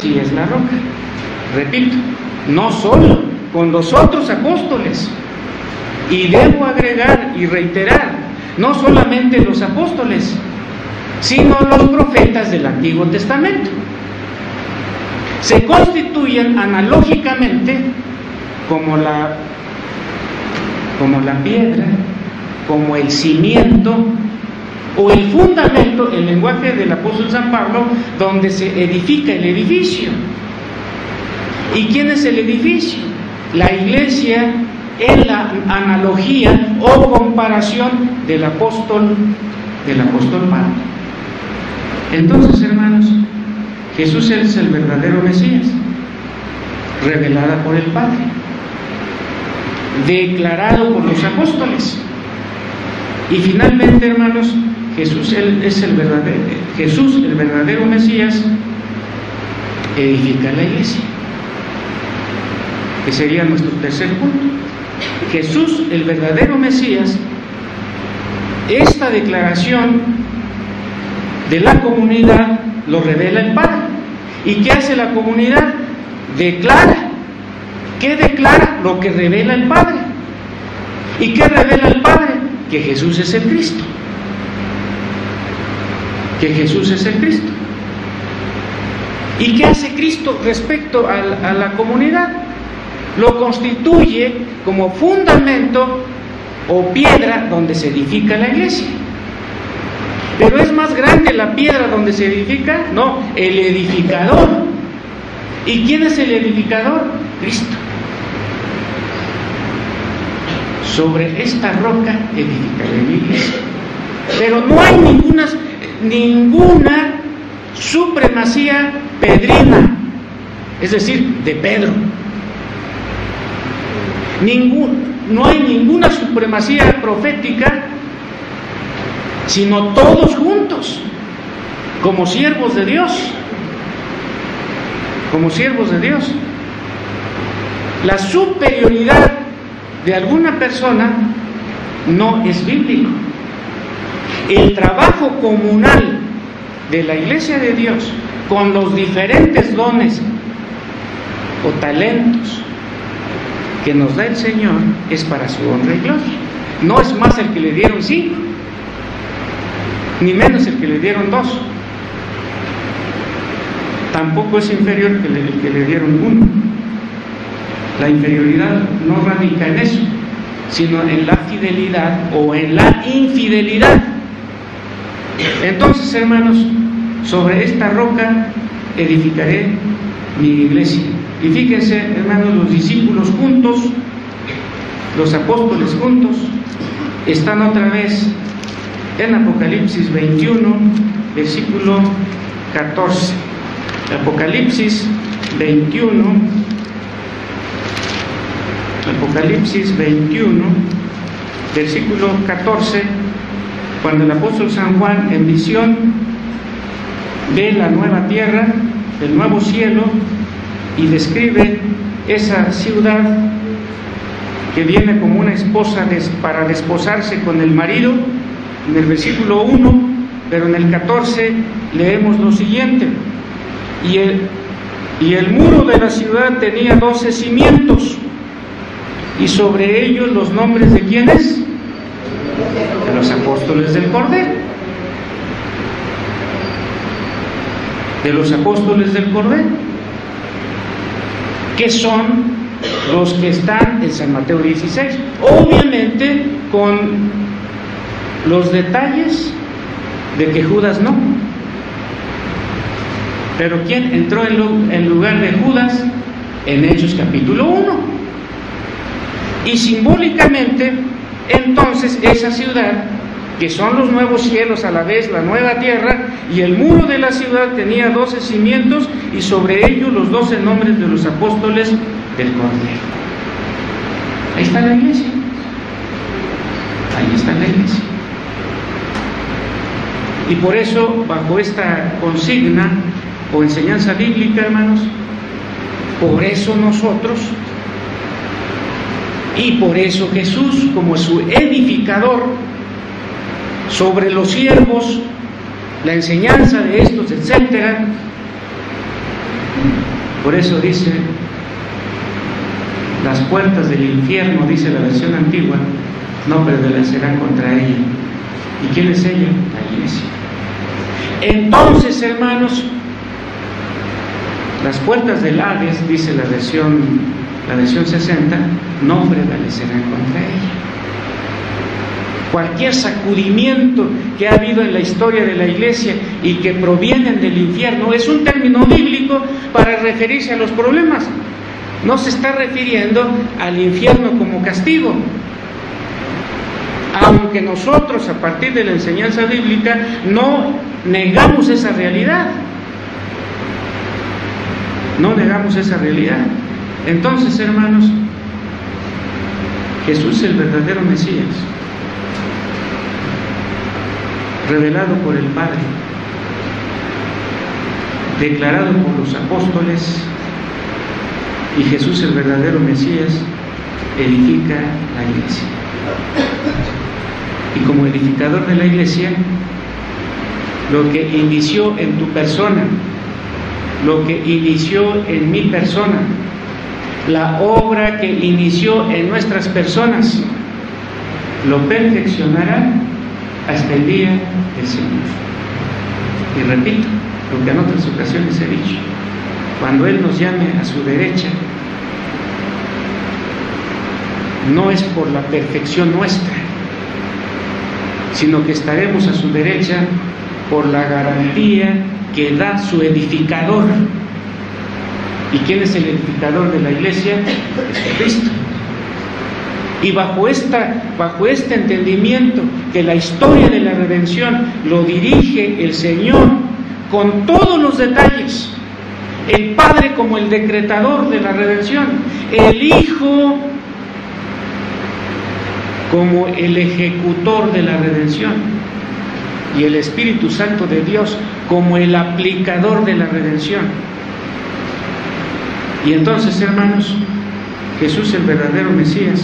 Sí, es la roca. Repito, no solo con los otros apóstoles. Y debo agregar y reiterar, no solamente los apóstoles, sino los profetas del Antiguo Testamento. Se constituyen analógicamente como la piedra, como el cimiento o el fundamento, el lenguaje del apóstol San Pablo, donde se edifica el edificio. ¿Y quién es el edificio? La iglesia, en la analogía o comparación del apóstol Pablo. Entonces, hermanos, Jesús es el verdadero Mesías, revelada por el Padre, declarado por los apóstoles. Y finalmente, hermanos, Jesús el verdadero Mesías, edifica la iglesia, que sería nuestro tercer punto. Jesús, el verdadero Mesías, esta declaración de la comunidad lo revela el Padre. ¿Y qué hace la comunidad? Declara. ¿Qué declara? Lo que revela el Padre. ¿Y qué revela el Padre? Que Jesús es el Cristo. Que Jesús es el Cristo. ¿Y qué hace Cristo respecto a la comunidad? Lo constituye como fundamento o piedra donde se edifica la iglesia. Pero es más grande la piedra donde se edifica, no, el edificador. ¿Y quién es el edificador? Cristo. Sobre esta roca edificaré mi iglesia. Pero no hay ninguna supremacía pedrina, es decir, de Pedro. No hay ninguna supremacía profética, sino todos juntos, como siervos de Dios. Como siervos de Dios. La superioridad de alguna persona no es bíblico. El trabajo comunal de la iglesia de Dios con los diferentes dones o talentos que nos da el Señor es para su honra y gloria. No es más el que le dieron 5, ni menos el que le dieron 2. Tampoco es inferior el que le dieron 1. La inferioridad no radica en eso, sino en la fidelidad o en la infidelidad. Entonces, hermanos, sobre esta roca edificaré mi iglesia. Y fíjense, hermanos, los discípulos juntos, los apóstoles juntos, están otra vez en Apocalipsis 21, versículo 14. Apocalipsis 21, versículo 14, cuando el apóstol San Juan en visión ve la nueva tierra, el nuevo cielo, y describe esa ciudad que viene como una esposa para desposarse con el marido, en el versículo 1, pero en el 14 leemos lo siguiente: y el muro de la ciudad tenía 12 cimientos, y sobre ellos los nombres de ¿quiénes? De los apóstoles del Cordero. De los apóstoles del Cordero, que son los que están en San Mateo 16, obviamente con los detalles de que Judas no. Pero ¿quién entró en lugar de Judas? En Hechos capítulo 1. Y simbólicamente, entonces, esa ciudad, que son los nuevos cielos, a la vez la nueva tierra, y el muro de la ciudad tenía 12 cimientos, y sobre ellos los 12 nombres de los apóstoles del Cordero. Ahí está la iglesia. Ahí está la iglesia. Y por eso, bajo esta consigna o enseñanza bíblica, hermanos, por eso nosotros, y por eso Jesús, como su edificador sobre los siervos, la enseñanza de estos, etcétera, Por eso dice, las puertas del infierno, dice la versión antigua, no prevalecerán contra ella. ¿Y quién es ella? La iglesia. Entonces, hermanos, las puertas del Hades, dice la versión 60, no prevalecerán contra ella. Cualquier sacudimiento que ha habido en la historia de la iglesia y que provienen del infierno es un término bíblico para referirse a los problemas. No se está refiriendo al infierno como castigo. Aunque nosotros, a partir de la enseñanza bíblica, no negamos esa realidad. No negamos esa realidad. Entonces, hermanos, Jesús es el verdadero Mesías, revelado por el Padre, declarado por los apóstoles, y Jesús, el verdadero Mesías, edifica la iglesia. Y como edificador de la iglesia, lo que inició en tu persona, lo que inició en mi persona, la obra que inició en nuestras personas, lo perfeccionará hasta el día del Señor. Y repito lo que en otras ocasiones he dicho: cuando Él nos llame a su derecha, no es por la perfección nuestra, sino que estaremos a su derecha por la garantía que da su edificador. ¿Y quién es el edificador de la iglesia? Jesucristo. Y bajo este entendimiento que la historia de la redención lo dirige el Señor con todos los detalles, el Padre como el decretador de la redención, el Hijo como el ejecutor de la redención y el Espíritu Santo de Dios como el aplicador de la redención. Y entonces, hermanos, Jesús, el verdadero Mesías,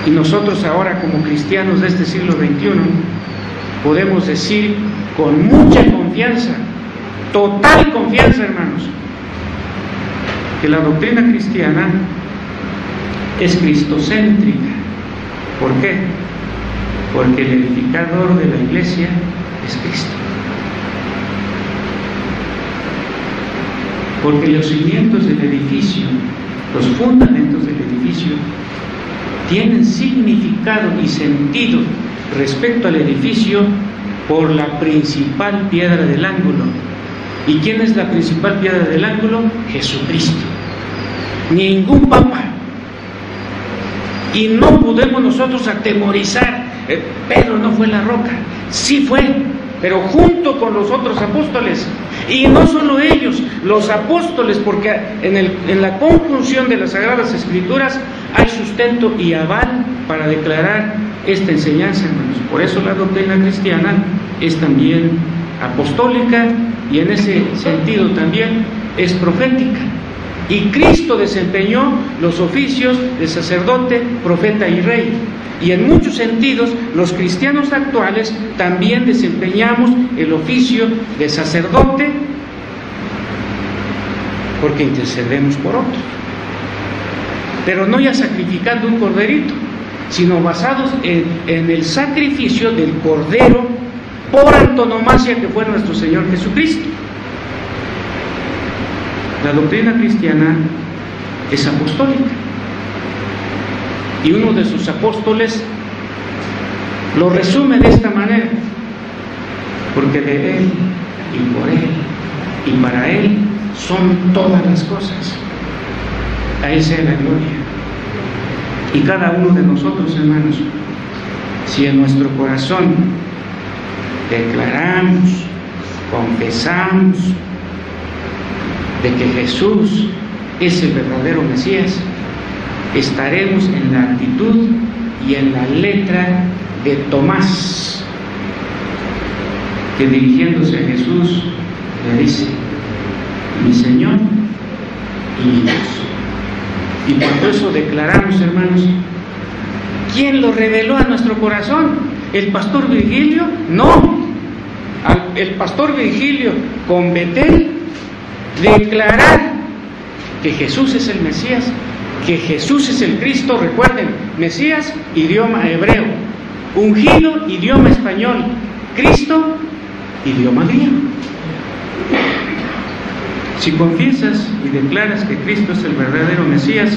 y nosotros ahora como cristianos de este siglo XXI podemos decir con mucha confianza, total confianza, hermanos, que la doctrina cristiana es cristocéntrica. ¿Por qué? Porque el edificador de la iglesia es Cristo. Porque los cimientos del edificio, los fundamentos del edificio, tienen significado y sentido respecto al edificio por la principal piedra del ángulo. ¿Y quién es la principal piedra del ángulo? Jesucristo. Ningún papa. Y no podemos nosotros atemorizar. Pedro no fue la roca. Sí fue, pero junto con los otros apóstoles. Y no solo ellos, los apóstoles, porque en la conjunción de las Sagradas Escrituras hay sustento y aval para declarar esta enseñanza, hermanos. Por eso la doctrina cristiana es también apostólica y en ese sentido también es profética. Y Cristo desempeñó los oficios de sacerdote, profeta y rey. Y en muchos sentidos, los cristianos actuales también desempeñamos el oficio de sacerdote porque intercedemos por otros. Pero no ya sacrificando un corderito, sino basados en el sacrificio del cordero por antonomasia que fue nuestro Señor Jesucristo. La doctrina cristiana es apostólica. Y uno de sus apóstoles lo resume de esta manera: porque de Él y por Él y para Él son todas las cosas. A Él sea la gloria. Y cada uno de nosotros, hermanos, si en nuestro corazón declaramos, confesamos de que Jesús es el verdadero Mesías, estaremos en la actitud y en la letra de Tomás, que dirigiéndose a Jesús le dice: mi Señor y mi Dios. Y por eso declaramos, hermanos, ¿quién lo reveló a nuestro corazón? ¿El pastor Virgilio? No. El pastor Virgilio con Betel declarar que Jesús es el Mesías, que Jesús es el Cristo. Recuerden, Mesías, idioma hebreo; ungido, idioma español; Cristo, idioma griego. Si confiesas y declaras que Cristo es el verdadero Mesías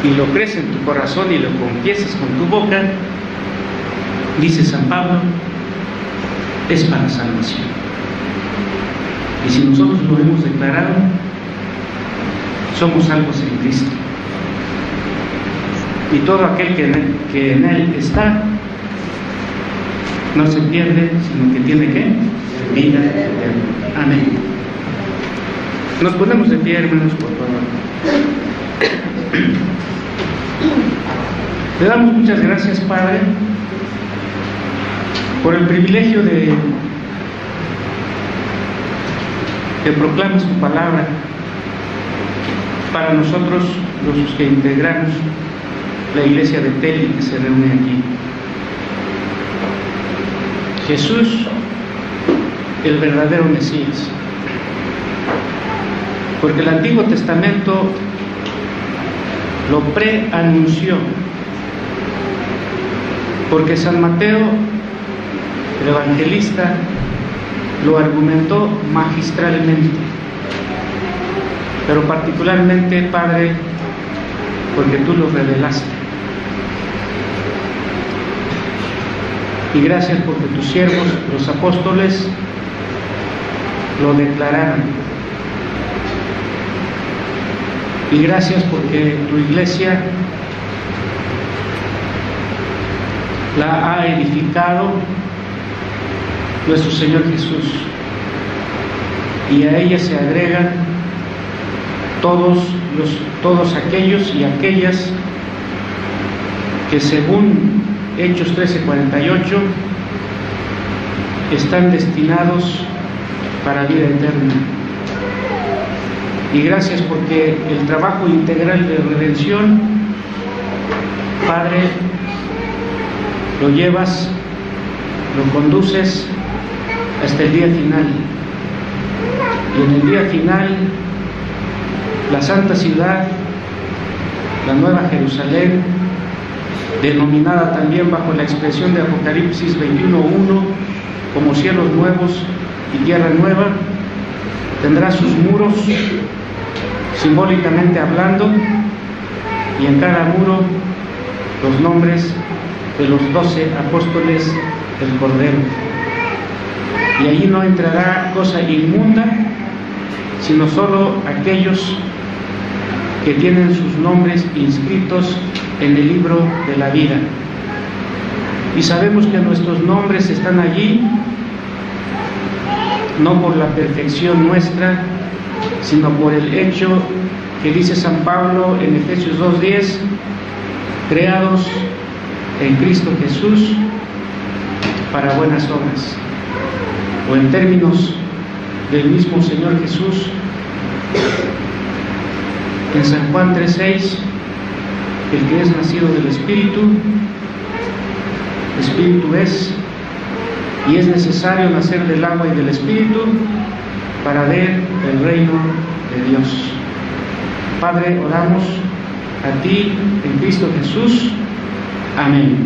y lo crees en tu corazón y lo confiesas con tu boca, dice San Pablo, es para salvación. Y si nosotros lo hemos declarado, somos salvos en Cristo. Y todo aquel que en Él está, no se pierde, sino que tiene ¿qué? Vida eterna. Amén. Nos ponemos de pie, hermanos, por favor. Le damos muchas gracias, Padre, por el privilegio de proclamas tu palabra para nosotros, los que integramos la iglesia de Teli que se reúne aquí. Jesús, el verdadero Mesías. Porque el Antiguo Testamento lo preanunció. Porque San Mateo, el evangelista, lo argumentó magistralmente. Pero particularmente, Padre, porque tú lo revelaste. Y gracias porque tus siervos, los apóstoles, lo declararon. Y gracias porque tu iglesia la ha edificado nuestro Señor Jesús. Y a ella se agregan todos aquellos y aquellas que según Hechos 13:48 están destinados para vida eterna. Y gracias porque el trabajo integral de redención, Padre, lo llevas, lo conduces hasta el día final. Y en el día final, la Santa Ciudad, la Nueva Jerusalén, denominada también bajo la expresión de Apocalipsis 21:1 como cielos nuevos y tierra nueva, tendrá sus muros, simbólicamente hablando, y en cada muro los nombres de los 12 apóstoles del Cordero. Y allí no entrará cosa inmunda, sino solo aquellos que tienen sus nombres inscritos en el libro de la vida. Y sabemos que nuestros nombres están allí, no por la perfección nuestra, sino por el hecho que dice San Pablo en Efesios 2:10, creados en Cristo Jesús para buenas obras. O en términos del mismo Señor Jesús, en San Juan 3:6, el que es nacido del Espíritu, Espíritu es, y es necesario nacer del agua y del Espíritu para ver el reino de Dios. Padre, oramos a ti en Cristo Jesús. Amén.